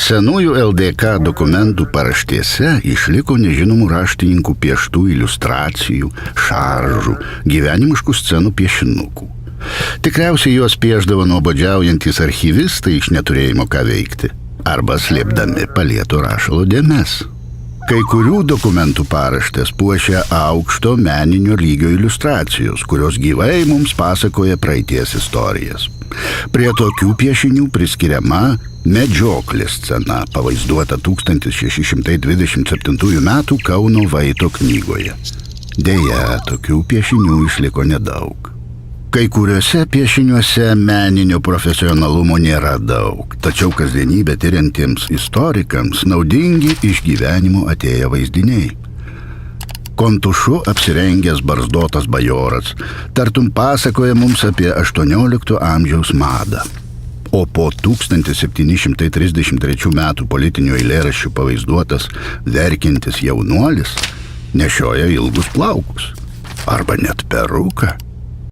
Senųjų LDK dokumentų paraštėse išliko nežinomų raštininkų pieštų iliustracijų, šaržų, gyvenimiškų scenų piešinukų. Tikriausiai juos piešdavo nuobodžiaujantys archyvistai iš neturėjimo ką veikti, arba slėpdami palieto rašalo dėmes. Kai kurių dokumentų paraštės puošia aukšto meninio lygio iliustracijos, kurios gyvai mums pasakoja praeities istorijas. Prie tokių piešinių priskiriama medžioklės scena, pavaizduota 1627 metų Kauno Vaito knygoje. Deja, tokių piešinių išliko nedaug. Kai kuriuose piešiniuose meninio profesionalumo nėra daug, tačiau kasdienybę tiriantiems istorikams naudingi iš gyvenimo atėję vaizdiniai. Kontušu apsirengęs barzdotas bajoras tartum pasakoja mums apie 18 amžiaus madą. O po 1733 metų politinių eilėraščių pavaizduotas verkiantis jaunuolis nešioja ilgus plaukus arba net peruką.